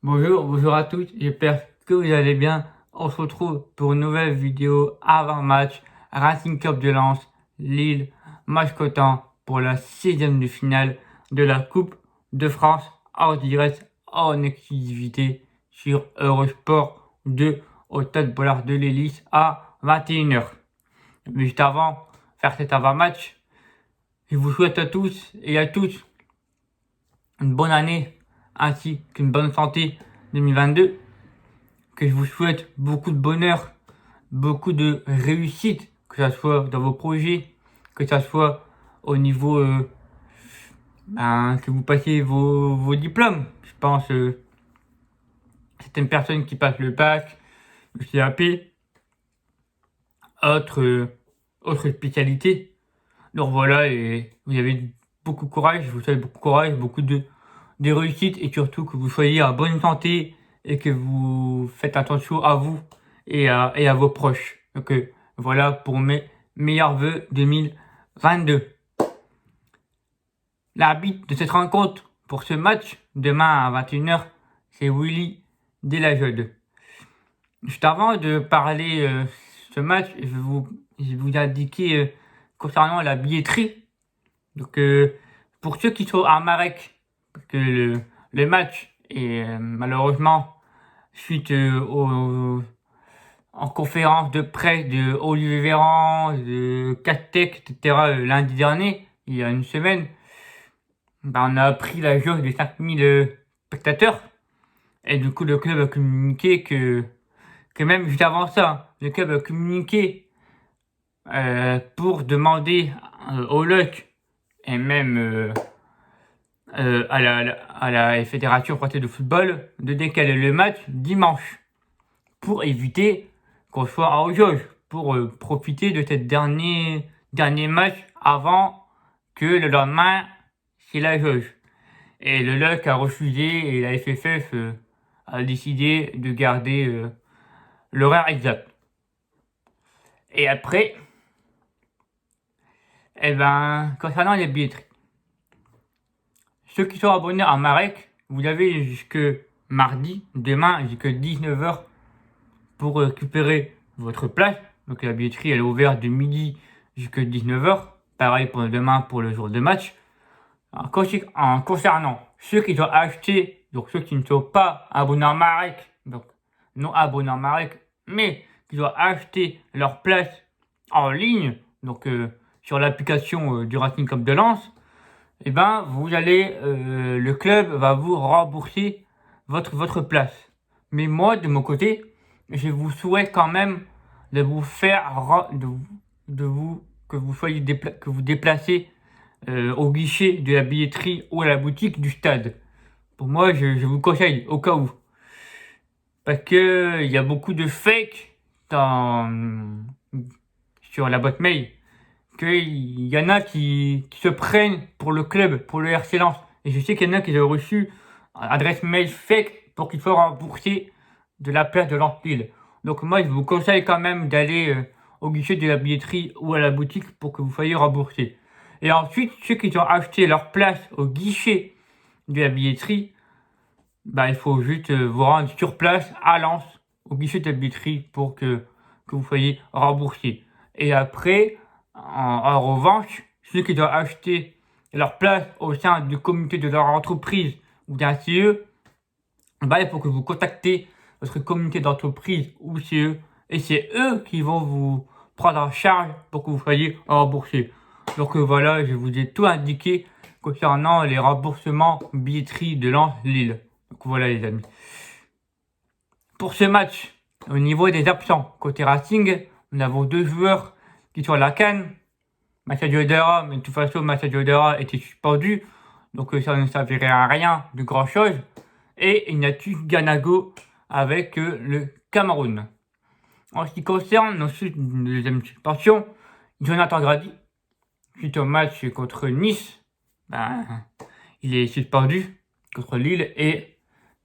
Bonjour à tous, j'espère que vous allez bien. On se retrouve pour une nouvelle vidéo avant match Racing Club de Lens, Lille, match cotant pour la 6e de finale de la Coupe de France en direct, en exclusivité sur Eurosport 2 au Stade Bollard de l'Hélice à 21h. Mais juste avant de faire cet avant-match, je vous souhaite à tous et à toutes une bonne année ainsi qu'une bonne santé 2022, que je vous souhaite beaucoup de bonheur, beaucoup de réussite, que ce soit dans vos projets, que ce soit au niveau que vous passiez vos diplômes. Je pense certaines personnes qui passent le bac, le CAP, autres spécialités. Donc voilà, et vous avez beaucoup de courage, je vous souhaite beaucoup de courage, beaucoup de réussites et surtout que vous soyez en bonne santé et que vous faites attention à vous et à vos proches. Donc voilà pour mes meilleurs vœux 2022. L'arbitre de cette rencontre pour ce match, demain à 21h, c'est Willy Delajeude. Juste avant de parler ce match, je vais vous indiquer concernant la billetterie. Donc pour ceux qui sont à Marek, parce que le match est malheureusement suite en conférence de presse de Olivier Véran, de Castex, etc. Lundi dernier, il y a une semaine, on a appris la jauge de 5000 spectateurs. Et du coup, le club a communiqué que même juste avant ça, le club a communiqué pour demander au LOC et même à la Fédération française de football de décaler le match dimanche pour éviter qu'on soit en jauge, pour profiter de cette dernier match avant que le lendemain c'est la jauge. Et le LOC a refusé et la FFF a décidé de garder l'horaire exact. Et après, concernant les billetteries, ceux qui sont abonnés à Marek, vous avez jusque mardi, demain, jusque 19h pour récupérer votre place. Donc la billetterie elle est ouverte de midi jusqu'à 19h. Pareil pour demain pour le jour de match. En concernant ceux qui doivent acheter, donc ceux qui ne sont pas abonnés à Marek, donc non abonnés à Marek, mais qui doivent acheter leur place en ligne, donc sur l'application du Racing Club de Lens, vous allez, le club va vous rembourser votre place. Mais moi, de mon côté, je vous souhaite quand même de vous faire, que vous déplacez au guichet de la billetterie ou à la boutique du stade. Pour moi, je vous conseille au cas où. Parce que il y a beaucoup de fake sur la boîte mail. Qu'il y en a qui se prennent pour le club, pour le RC Lens. Et je sais qu'il y en a qui ont reçu adresse mail fake pour qu'il soit remboursé de la place de Lens Lille. Donc moi, je vous conseille quand même d'aller au guichet de la billetterie ou à la boutique pour que vous soyez remboursé. Et ensuite, ceux qui ont acheté leur place au guichet de la billetterie, il faut juste vous rendre sur place à Lens, au guichet de la billetterie pour que vous soyez remboursé. Et après, en revanche, ceux qui doivent acheter leur place au sein du comité de leur entreprise ou d'un CE, il faut que vous contactez votre comité d'entreprise ou CE et c'est eux qui vont vous prendre en charge pour que vous soyez remboursé. Donc voilà, je vous ai tout indiqué concernant les remboursements billetterie de Lens Lille. Donc voilà les amis. Pour ce match, au niveau des absents, côté Racing, nous avons 2 joueurs qui sont à la CAN. Massa Diodera, mais de toute façon, Massa Diodera était suspendu. Donc ça ne servirait à rien de grand chose. Et Ignatius Ganago avec le Cameroun. En ce qui concerne nos deuxième suspension, Jonathan Grady, suite au match contre Nice, il est suspendu contre Lille. Et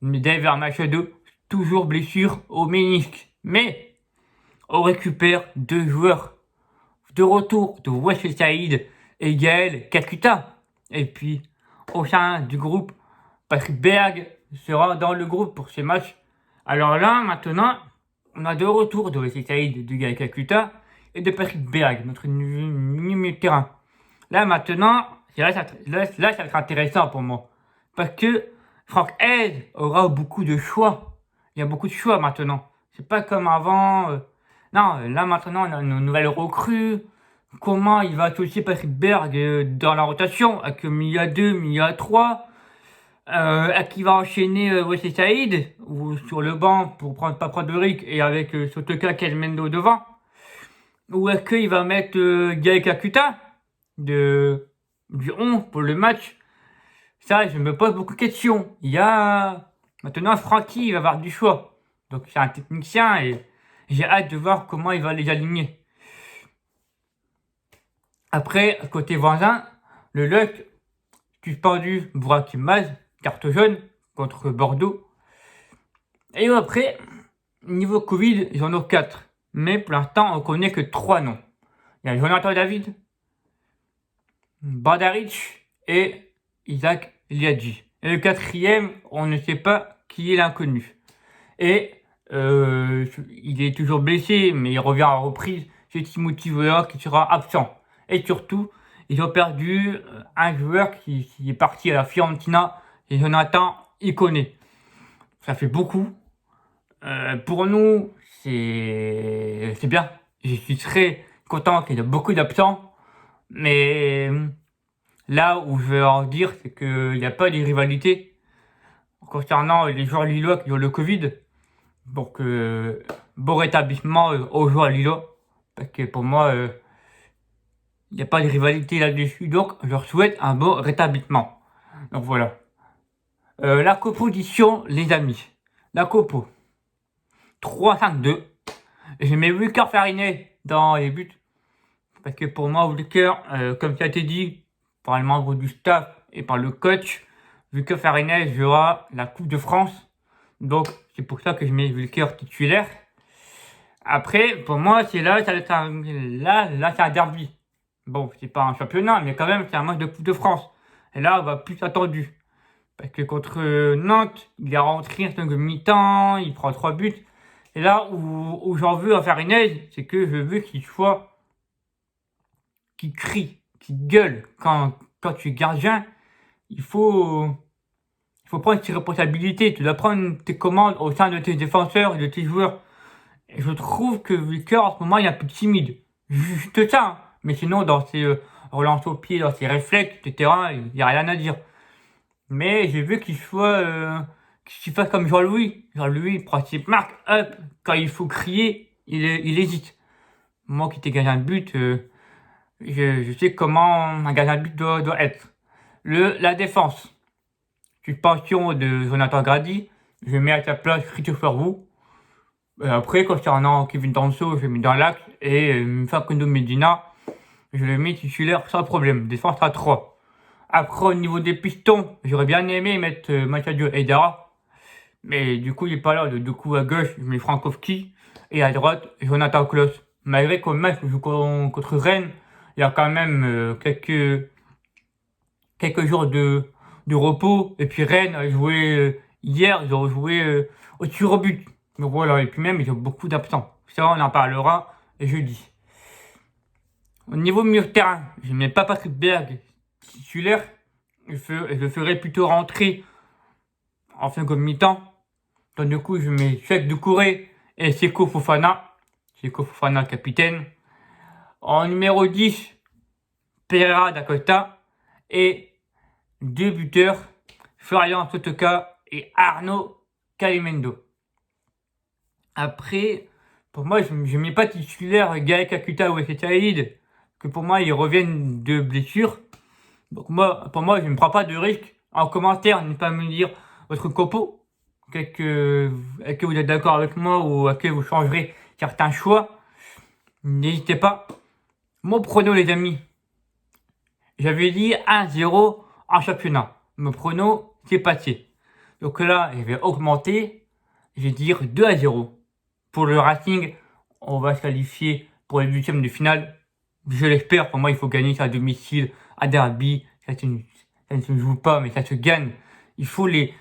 David Machado, toujours blessure au ménisque. Mais on récupère 2 joueurs de retour de Wesley Saïd et Gaël Kakuta. Et puis, au sein du groupe, Patrick Berg sera dans le groupe pour ces matchs. Alors là, maintenant, on a deux retours de Wesley Saïd, de Gaël Kakuta et de Patrick Berg, notre milieu de terrain. Là, maintenant, ça va être intéressant pour moi. Parce que Franck Hez aura beaucoup de choix. Il y a beaucoup de choix maintenant. C'est pas comme avant. Non, là maintenant, on a une nouvelle recrue. Comment il va associer Patrick Berg dans la rotation avec Mia 2, Mia 3 qui va enchaîner Wesley Saïd ou sur le banc pour pas prendre de risque et avec Sotoka Kelmendo devant, ou est-ce qu'il va mettre Gaël Kakuta du 11 pour le match? Ça, je me pose beaucoup de questions. Il y a maintenant Francky, il va avoir du choix, donc c'est un technicien et j'ai hâte de voir comment il va les aligner. Après, côté voisin, le Luck suspendu Burak Yılmaz, carte jaune contre Bordeaux. Et après, niveau Covid, ils en ont 4. Mais pour l'instant, on connaît que 3 noms. Il y a Jonathan David, Badaric et Isaac Liadji. Et le quatrième, on ne sait pas qui est l'inconnu. Et il est toujours blessé, mais il revient en reprise. C'est Timothy Weah qui sera absent. Et surtout, ils ont perdu un joueur qui est parti à la Fiorentina, et Jonathan Ikoné. Ça fait beaucoup. Pour nous, c'est bien. Je suis très content qu'il y ait beaucoup d'absents. Mais là où je veux en dire, c'est qu'il n'y a pas de rivalité concernant les joueurs lillois qui ont le Covid. Donc, bon rétablissement aux joueurs lillois. Parce que pour moi, il n'y a pas de rivalité là-dessus. Donc, je leur souhaite un bon rétablissement. Donc voilà. La composition, les amis. La compo. 3-5-2. Je mets Wilker Farinet dans les buts. Parce que pour moi, Wilker, comme ça a été dit par les membres du staff et par le coach, Wilker Farinet jouera la Coupe de France. Donc, c'est pour ça que je mets Wilker titulaire. Après, pour moi, c'est là, c'est un derby. Bon, c'est pas un championnat, mais quand même, c'est un match de Coupe de France. Et là, on va plus attendu. Parce que contre Nantes, il est rentré en seconde mi-temps, il prend 3 buts. Et là où j'en veux à Farinet, c'est que je veux qu'il crie, qu'il gueule. Quand tu es gardien, il faut prendre tes responsabilités. Tu dois prendre tes commandes au sein de tes défenseurs et de tes joueurs. Et je trouve que Wilker, en ce moment, il est un peu timide. Juste ça. Hein. Mais sinon, dans ses relances au pied, dans ses réflexes, etc., il n'y a rien à dire. Mais j'ai vu qu'il fasse comme Jean-Louis. Jean-Louis, il prend ses marques, hop, quand il faut crier, il hésite. Moi qui étais gardien de but, je sais comment un gardien de but doit être. La défense. Suspension de Jonathan Grady. Je mets à sa place Christopher Wu. Après, concernant Kevin Danso, je l'ai mis dans l'axe. Et Facundo Medina, je le mets titulaire sans problème. Défense à 3. Après, au niveau des pistons, j'aurais bien aimé mettre Mathieu Aidara. Mais du coup, il n'est pas là. Du coup, à gauche, je mets Frankowski. Et à droite, Jonathan Klaus. Malgré qu'au match, je joue contre Rennes, il y a quand même quelques jours de repos. Et puis Rennes a joué hier, ils ont joué au tir au but. Donc voilà, et puis même, ils ont beaucoup d'absents. Ça, on en parlera jeudi. Au niveau milieu de terrain, je ne mets pas Patrick Berg titulaire. Je le ferai plutôt rentrer en fin de mi-temps. Donc du coup, je mets Cheikh Doucouré et Seko Fofana. Seko Fofana, capitaine. En numéro 10, Pereira da Costa. Et 2 buteurs, Florian Sotoka et Arnaud Calimendo. Après, pour moi, je ne mets pas titulaire Gaël Kakuta ou Wesley Saïd, que pour moi, ils reviennent de blessure. Donc pour moi, je ne prends pas de risque. En commentaire, n'hésitez pas à me dire votre compo. Est-ce que vous êtes d'accord avec moi ou est-ce que vous changerez certains choix? N'hésitez pas. Mon prono, les amis. J'avais dit 1-0 en championnat. Mon prono, c'est passé. Donc là, je vais augmenter. Je vais dire 2-0. Pour le Racing, on va se qualifier pour les huitièmes de finale. Je l'espère. Pour moi, il faut gagner ça à domicile, à derby. Ça ne se joue pas, mais ça se gagne. il faut les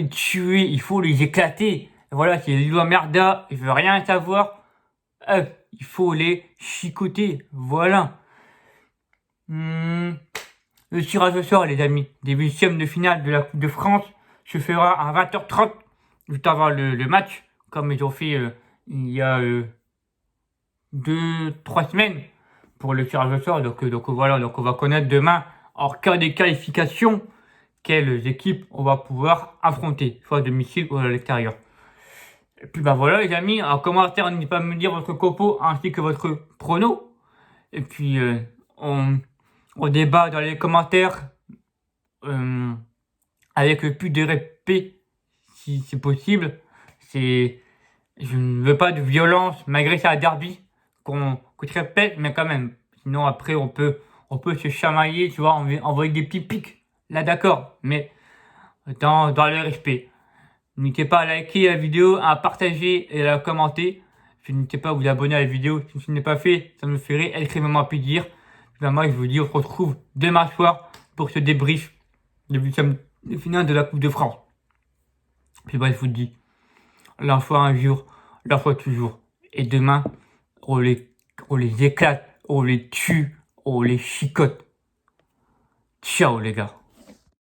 tuer, il faut les éclater. Voilà, c'est Lilo Merda, il veut rien savoir. Il faut les chicoter. Voilà. Le tirage au sort, les amis, des huitièmes de finale de la Coupe de France se fera à 20h30, juste avant le match, comme ils ont fait il y a 2-3 semaines pour le tirage au sort. Donc voilà, donc on va connaître demain, en cas des qualifications, quelles équipes on va pouvoir affronter, soit à domicile ou à l'extérieur. Et puis bah voilà les amis, en commentaire, n'hésitez pas à me dire votre copo ainsi que votre prono. Et puis on débat dans les commentaires avec le plus de répé si c'est possible. Je ne veux pas de violence malgré ça à derby que je répète, mais quand même. Sinon après on peut se chamailler, tu vois, envoyer des petits pics. Là d'accord, mais dans le respect. N'hésitez pas à liker la vidéo, à partager et à commenter. N'hésitez pas à vous abonner à la vidéo si ce n'est pas fait, ça me ferait extrêmement plaisir. Moi je vous dis, on se retrouve demain soir pour ce débrief de huitième de finale de la Coupe de France. Puis je vous dis, la fois un jour, la fois toujours. Et demain, on les éclate, on les tue, on les chicote. Ciao les gars.